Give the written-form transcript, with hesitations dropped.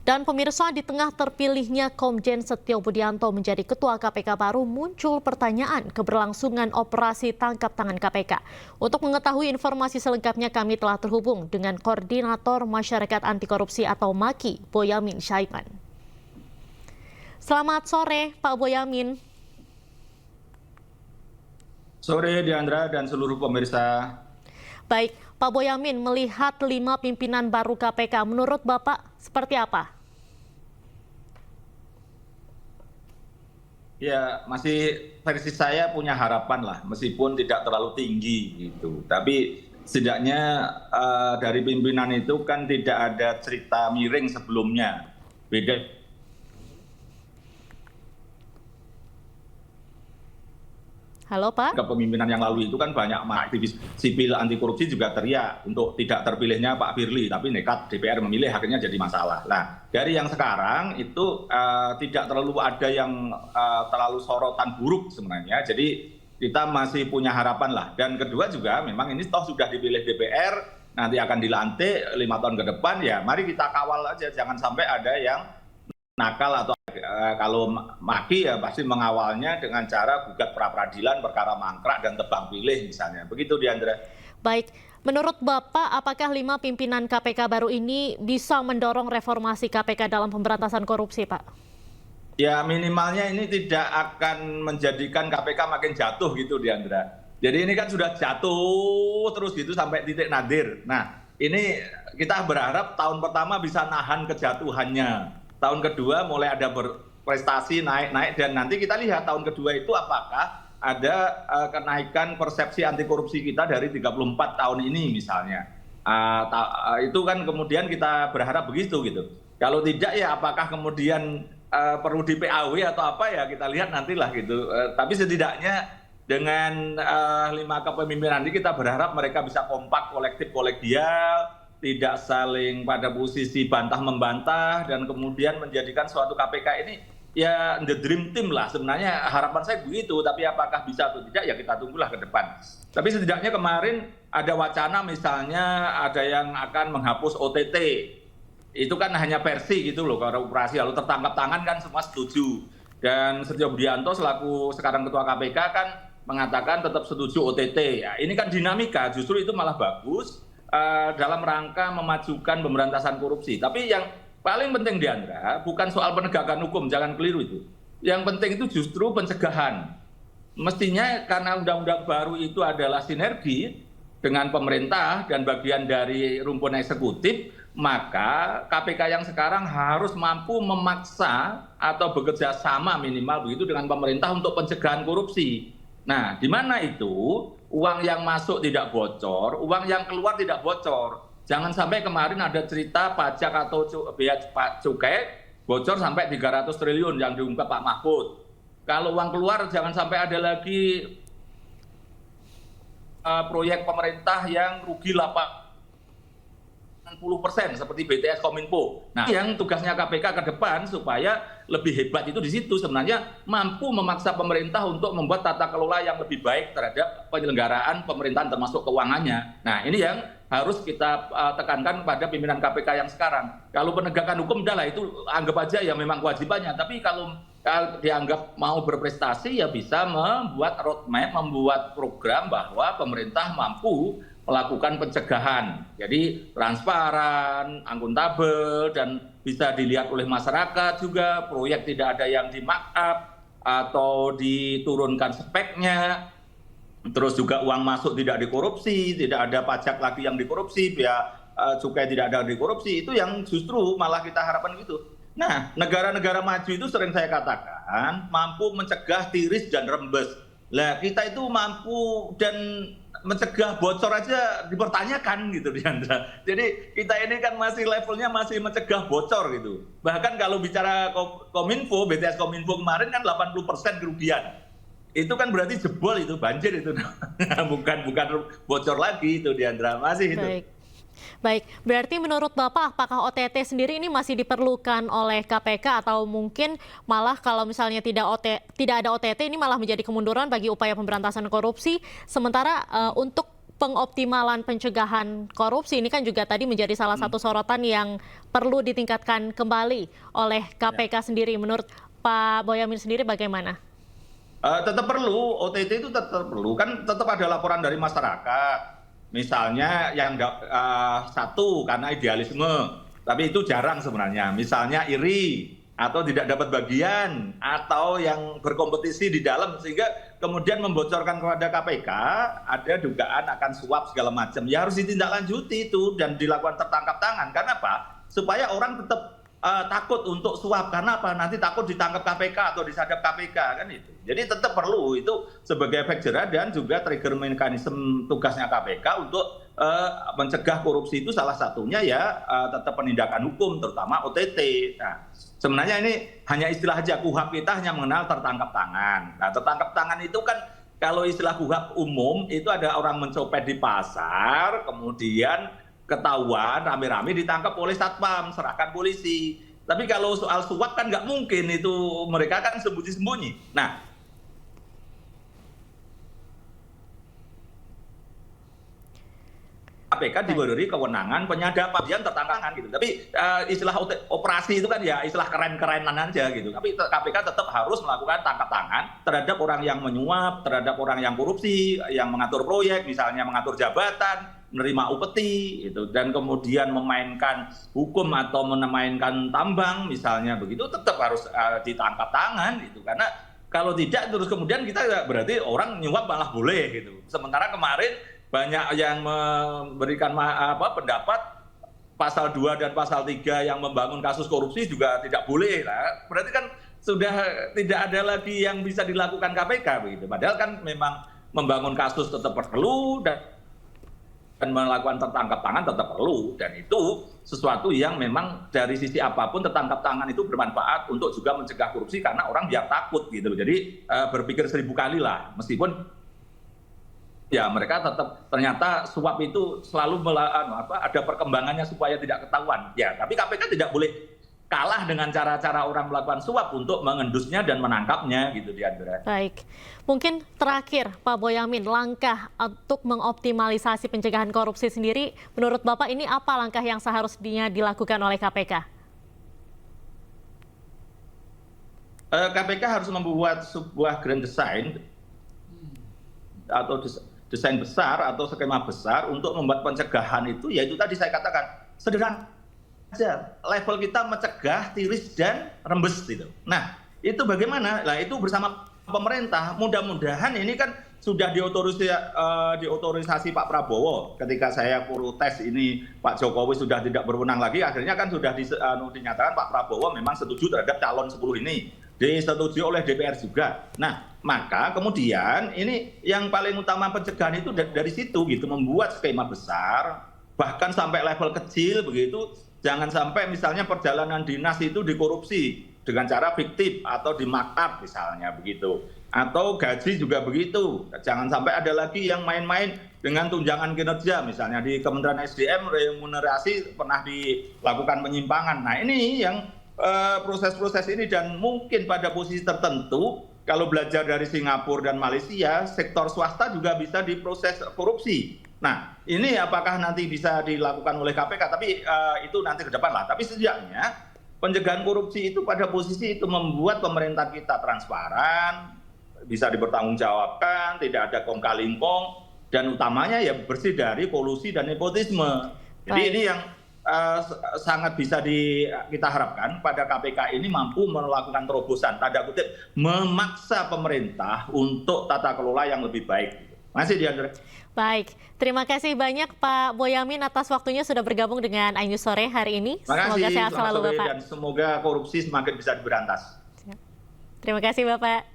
Dan pemirsa, di tengah terpilihnya Komjen Setio Budianto menjadi Ketua KPK baru, muncul pertanyaan keberlangsungan operasi tangkap tangan KPK. Untuk mengetahui informasi selengkapnya, kami telah terhubung dengan Koordinator Masyarakat Anti Korupsi atau MAKI, Boyamin Syaiban. Selamat sore, Pak Boyamin. Sore Diandra dan seluruh pemirsa. Baik, Pak Boyamin, melihat 5 pimpinan baru KPK, menurut Bapak seperti apa? Ya, masih versi saya punya harapan lah, meskipun tidak terlalu tinggi gitu. Tapi setidaknya dari pimpinan itu kan tidak ada cerita miring sebelumnya. Beda Halo, Pak. kepemimpinan yang lalu itu kan banyak aktivis sipil anti korupsi juga teriak untuk tidak terpilihnya Pak Firly, tapi nekat DPR memilih, akhirnya jadi masalah. Nah, dari yang sekarang itu tidak terlalu ada yang terlalu sorotan buruk sebenarnya. Jadi kita masih punya harapan lah. Dan kedua juga memang ini toh sudah dipilih DPR, nanti akan dilantik 5 tahun ke depan, ya mari kita kawal aja, jangan sampai ada yang nakal atau kalau MAKI ya pasti mengawalnya dengan cara gugat pra-peradilan, perkara mangkrak dan tebang pilih misalnya. Begitu Diandra. Baik, menurut Bapak apakah 5 pimpinan KPK baru ini bisa mendorong reformasi KPK dalam pemberantasan korupsi, Pak? Ya minimalnya ini tidak akan menjadikan KPK makin jatuh gitu Diandra. Jadi ini kan sudah jatuh terus gitu sampai titik nadir. Nah ini kita berharap tahun pertama bisa nahan kejatuhannya. Tahun kedua mulai ada berprestasi naik-naik, dan nanti kita lihat tahun kedua itu apakah ada kenaikan persepsi anti korupsi kita dari 34 tahun ini misalnya. Itu kan kemudian kita berharap begitu gitu. Kalau tidak ya apakah kemudian perlu di PAW atau apa, ya kita lihat nantilah gitu. Tapi setidaknya dengan 5 kepemimpinan ini kita berharap mereka bisa kompak, kolektif, kolegial, tidak saling pada posisi bantah-membantah, dan kemudian menjadikan suatu KPK ini ya the dream team lah. Sebenarnya harapan saya begitu, tapi apakah bisa atau tidak ya kita tunggulah ke depan. Tapi setidaknya kemarin ada wacana misalnya ada yang akan menghapus OTT. Itu kan hanya versi gitu loh, kalau operasi lalu tertangkap tangan kan semua setuju. Dan Setio Budianto selaku sekarang Ketua KPK kan mengatakan tetap setuju OTT. Ya, ini kan dinamika, justru itu malah bagus dalam rangka memajukan pemberantasan korupsi. Tapi yang paling penting Diandra, bukan soal penegakan hukum, jangan keliru itu. Yang penting itu justru pencegahan. Mestinya karena undang-undang baru itu adalah sinergi dengan pemerintah dan bagian dari rumpun eksekutif, maka KPK yang sekarang harus mampu memaksa atau bekerja sama minimal begitu dengan pemerintah untuk pencegahan korupsi. Nah, di mana itu uang yang masuk tidak bocor, uang yang keluar tidak bocor. Jangan sampai kemarin ada cerita pajak atau bea cukai bocor sampai 300 triliun yang diungkap Pak Mahfud. Kalau uang keluar jangan sampai ada lagi proyek pemerintah yang rugi 80% seperti BTS Kominfo. Nah, yang tugasnya KPK ke depan supaya lebih hebat itu di situ sebenarnya mampu memaksa pemerintah untuk membuat tata kelola yang lebih baik terhadap penyelenggaraan pemerintahan termasuk keuangannya. Nah, ini yang harus kita tekankan pada pimpinan KPK yang sekarang. Kalau penegakan hukum udahlah itu anggap aja ya memang kewajibannya, tapi kalau dianggap mau berprestasi ya bisa membuat roadmap, membuat program bahwa pemerintah mampu melakukan pencegahan. Jadi transparan, akuntabel, dan bisa dilihat oleh masyarakat juga, proyek tidak ada yang di-markup atau diturunkan speknya, terus juga uang masuk tidak dikorupsi, tidak ada pajak lagi yang dikorupsi, bea cukai tidak ada dikorupsi, itu yang justru malah kita harapkan gitu. Nah, negara-negara maju itu sering saya katakan mampu mencegah tiris dan rembes. Lah, kita itu mampu dan mencegah bocor aja dipertanyakan gitu Diandra. Jadi kita ini kan masih levelnya masih mencegah bocor gitu. Bahkan kalau bicara Kominfo, BTS Kominfo kemarin kan 80% kerugian. Itu kan berarti jebol itu, banjir itu. bukan bocor lagi itu Diandra, masih itu. Baik, berarti menurut Bapak apakah OTT sendiri ini masih diperlukan oleh KPK atau mungkin malah kalau misalnya tidak ada OTT ini malah menjadi kemunduran bagi upaya pemberantasan korupsi, sementara untuk pengoptimalan pencegahan korupsi ini kan juga tadi menjadi salah satu sorotan yang perlu ditingkatkan kembali oleh KPK sendiri. Menurut Pak Boyamin sendiri bagaimana? Tetap perlu, OTT itu tetap perlu, kan tetap ada laporan dari masyarakat. Misalnya yang satu karena idealisme, tapi itu jarang sebenarnya. Misalnya iri atau tidak dapat bagian atau yang berkompetisi di dalam sehingga kemudian membocorkan kepada KPK ada dugaan akan suap segala macam. Ya harus ditindaklanjuti itu dan dilakukan tertangkap tangan. Karena apa? Supaya orang tetap takut untuk suap. Karena apa? Nanti takut ditangkap KPK atau disadap KPK kan itu. Jadi tetap perlu itu sebagai efek jerah dan juga trigger mekanisme tugasnya KPK untuk mencegah korupsi itu salah satunya ya tetap penindakan hukum terutama OTT. Nah, sebenarnya ini hanya istilah aja, KUHP kita hanya mengenal tertangkap tangan. Nah, tertangkap tangan itu kan kalau istilah KUHP umum itu ada orang mencopet di pasar, kemudian ketahuan rame-rame ditangkap oleh satpam, serahkan polisi. Tapi kalau soal suap kan nggak mungkin itu, mereka kan sembunyi-sembunyi. Nah, KPK diberi kewenangan penyadapan yang tertangkap gitu. Tapi istilah operasi itu kan ya istilah keren-kerenan aja gitu. Tapi KPK tetap harus melakukan tangkap tangan terhadap orang yang menyuap, terhadap orang yang korupsi, yang mengatur proyek, misalnya mengatur jabatan, menerima upeti itu, dan kemudian memainkan hukum atau memainkan tambang misalnya begitu, tetap harus ditangkap tangan gitu. Karena kalau tidak terus kemudian kita berarti orang nyuap malah boleh gitu. Sementara kemarin banyak yang memberikan pendapat pasal 2 dan pasal 3 yang membangun kasus korupsi juga tidak boleh lah. Berarti kan sudah tidak ada lagi yang bisa dilakukan KPK begitu. Padahal kan memang membangun kasus tetap perlu dan melakukan tertangkap tangan tetap perlu, dan itu sesuatu yang memang dari sisi apapun tertangkap tangan itu bermanfaat untuk juga mencegah korupsi karena orang biar takut gitu. Jadi berpikir 1000 kali lah, meskipun ya mereka tetap ternyata suap itu selalu ada perkembangannya supaya tidak ketahuan. Ya, tapi KPK tidak boleh kalah dengan cara-cara orang melakukan suap untuk mengendusnya dan menangkapnya gitu, Diandra. Baik, mungkin terakhir Pak Boyamin, langkah untuk mengoptimalisasi pencegahan korupsi sendiri, menurut Bapak ini apa langkah yang seharusnya dilakukan oleh KPK? KPK harus membuat sebuah grand design atau desain besar atau skema besar untuk membuat pencegahan itu, yaitu tadi saya katakan sederhana aja, level kita mencegah tiris dan rembes gitu. Nah, itu bagaimana? Nah, itu bersama pemerintah. Mudah-mudahan ini kan sudah diotorisasi Pak Prabowo. Ketika saya protes ini Pak Jokowi sudah tidak berwenang lagi, akhirnya kan sudah dinyatakan Pak Prabowo memang setuju terhadap calon 10 ini. Disetujui oleh DPR juga. Nah, maka kemudian ini yang paling utama pencegahan itu dari situ gitu, membuat skema besar, bahkan sampai level kecil begitu. Jangan sampai misalnya perjalanan dinas itu dikorupsi dengan cara fiktif atau di markup misalnya begitu. Atau gaji juga begitu. Jangan sampai ada lagi yang main-main dengan tunjangan kinerja. Misalnya di Kementerian SDM remunerasi pernah dilakukan penyimpangan. Nah, ini yang proses-proses ini, dan mungkin pada posisi tertentu kalau belajar dari Singapura dan Malaysia, sektor swasta juga bisa diproses korupsi. Nah, ini apakah nanti bisa dilakukan oleh KPK, tapi itu nanti ke depan lah. Tapi setidaknya pencegahan korupsi itu pada posisi itu membuat pemerintah kita transparan, bisa dipertanggungjawabkan, tidak ada kong kali kong, dan utamanya ya bersih dari kolusi dan nepotisme. Jadi ini yang sangat bisa kita harapkan pada KPK ini mampu melakukan terobosan, tanda kutip, memaksa pemerintah untuk tata kelola yang lebih baik. Masih Diandra. Baik, terima kasih banyak Pak Boyamin atas waktunya sudah bergabung dengan iNews Sore hari ini. Semoga sehat selalu Bapak. Dan semoga korupsi semakin bisa diberantas. Terima kasih Bapak.